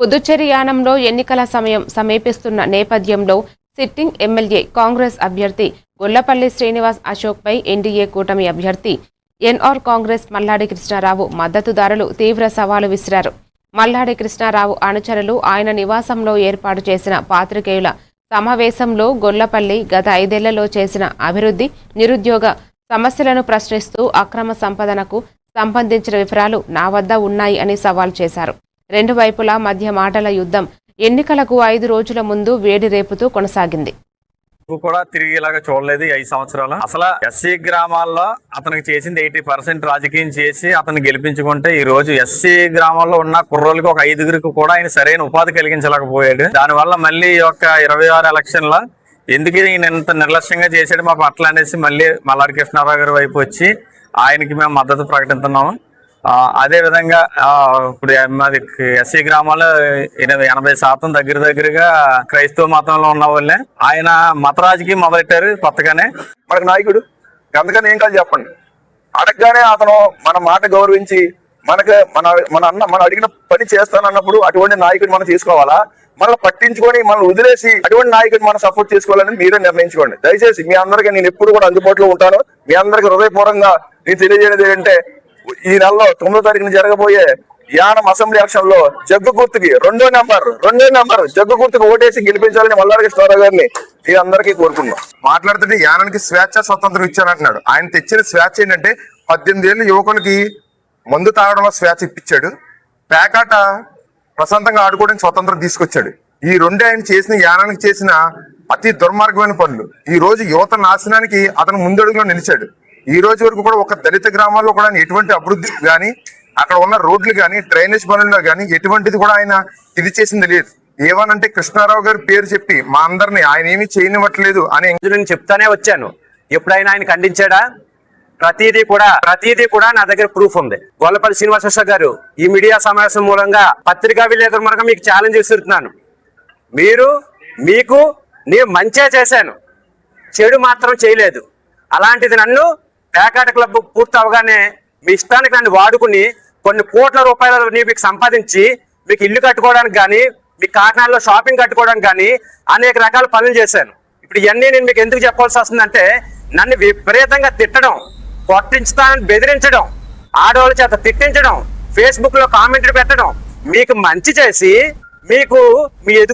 పుదుచ్చేరి యానంలో ఎన్నికల సమయం సమీపిస్తున్న నేపథ్యంలో సిట్టింగ్ ఎమ్మెల్యే కాంగ్రెస్ అభ్యర్థి గొల్లపల్లి శ్రీనివాస్ అశోక్పై ఎన్డీఏ కూటమి అభ్యర్థి ఎన్ఆర్ కాంగ్రెస్ మల్లాడి కృష్ణారావు మద్దతుదారులు తీవ్ర సవాలు విసిరారు. మల్లాడి కృష్ణారావు అనుచరులు ఆయన నివాసంలో ఏర్పాటు చేసిన పాత్రికేయుల సమావేశంలో గొల్లపల్లి గత 5 ఏళ్లలో చేసిన అభివృద్ధి, నిరుద్యోగ సమస్యలను ప్రశ్నిస్తూ అక్రమ సంపదనకు సంబంధించిన వివరాలు నా వద్ద ఉన్నాయి అని సవాల్ చేశారు. రెండు వైపులా మధ్య మాటల యుద్ధం ఎన్నికలకు 5 రోజుల ముందు వేడి రేపుతూ కొనసాగింది. కూడా తిరిగి ఇలాగా చూడలేదు 5 సంవత్సరాలు. అసలు ఎస్సీ గ్రామాల్లో అతనికి చేసింది 80% రాజకీయం చేసి అతను గెలిపించుకుంటే ఈ రోజు ఎస్సీ గ్రామాల్లో ఉన్న కుర్రోళ్ళకి ఒక 5గురికి కూడా ఆయన సరైన ఉపాధి కలిగించలేకపోయాడు. దానివల్ల మళ్ళీ ఈ యొక్క 26 ఎలక్షన్లో ఎందుకు ఈయన ఇంత నిర్లక్ష్యంగా చేశాడు మా పట్ల అనేసి మళ్ళీ మల్లాడి కృష్ణారావు గారి వైపు వచ్చి ఆయనకి మేము మద్దతు ప్రకటిస్తున్నాము. అదే విధంగా ఇప్పుడు మాది ఎస్సీ గ్రామాల్లో 80% దగ్గరగా క్రైస్తవ మతంలో ఉన్న వాళ్ళే. ఆయన మత రాజకీయం మొదలెట్టారు కొత్తగానే. మనకు నాయకుడు అందుకని ఏం కాదు చెప్పండి. అడగగానే అతను మన మాట గౌరవించి మన అడిగిన పని చేస్తానన్నప్పుడు అటువంటి నాయకుడు మనం తీసుకోవాలా, మనల్ని పట్టించుకొని మనల్ని వదిలేసి అటువంటి నాయకుడు మనం సపోర్ట్ చేసుకోవాలని మీరే నిర్ణయించుకోండి. దయచేసి మీ అందరికీ నేను ఎప్పుడు కూడా అందుబాటులో ఉంటాను. మీ అందరికి హృదయపూర్వకంగా నేను తెలియజేయడం ఏంటంటే, ఈ నెలలో 9వ తారీఖున జరగబోయే యానం అసెంబ్లీ ఎలక్షన్ లో జగ్గు గుర్తుకి రెండో నెంబర్ జగ్గు గుర్తుకు ఓటేసి గెలిపించాలని మల్లాడి కృష్ణారావు గారిని మీ అందరికీ కోరుకున్నాం. మాట్లాడుతుంటే యానానికి స్వేచ్ఛ స్వతంత్రం ఇచ్చారంటున్నాడు. ఆయన తెచ్చిన స్వేచ్ఛ ఏంటంటే 18 ఏళ్ళ యువకులకి మందు తాగడంలో స్వేచ్ఛ ఇప్పించాడు. పేకాట ప్రశాంతంగా ఆడుకోవడానికి స్వతంత్రం తీసుకొచ్చాడు. ఈ రెండే ఆయన చేసిన యానానికి చేసిన అతి దుర్మార్గమైన పనులు. ఈ రోజు యువత నాశనానికి అతను ముందడుగులో నిలిచాడు. ఈ రోజు వరకు కూడా ఒక దళిత గ్రామాల్లో కూడా ఎటువంటి అభివృద్ధి కానీ, అక్కడ ఉన్న రోడ్లు కానీ, డ్రైనేజ్ పనుల్లో కానీ ఎటువంటిది కూడా ఆయన ఇది చేసింది లేదు. ఏమనంటే కృష్ణారావు గారి పేరు చెప్పి మా అందరినీ ఆయన ఏమీ చేయనివ్వట్లేదు అని నేను చెప్తానే వచ్చాను. ఎప్పుడైనా ఆయన ఖండించాడా? ప్రతిదీ కూడా నా దగ్గర ప్రూఫ్ ఉంది. గొల్లపల్లి శ్రీనివాస గారు, ఈ మీడియా సమావేశం మూలంగా పత్రికా విలేకరుల మూలంగా మీకు ఛాలెంజ్ విసురుతున్నాను. మీకు నేను మంచిగా చేశాను, చెడు మాత్రం చేయలేదు. అలాంటిది నన్ను పేకాట క్లబ్ పూర్తి అవగానే మీ ఇష్టానికి నన్ను వాడుకుని కొన్ని కోట్ల రూపాయలు మీకు సంపాదించి మీకు ఇల్లు కట్టుకోవడానికి కానీ, మీ కాకినాడలో షాపింగ్ కట్టుకోవడానికి కానీ అనేక రకాల పనులు చేశాను. ఇప్పుడు ఇవన్నీ నేను మీకు ఎందుకు చెప్పాల్సి వస్తుందంటే, నన్ను విపరీతంగా తిట్టడం, కొట్టించుతానని బెదిరించడం, ఆడవాళ్ళ చేత తిట్టించడం, ఫేస్బుక్ లో కామెంట్లు పెట్టడం, మీకు మంచి చేసి మీకు మీ ఎదుగు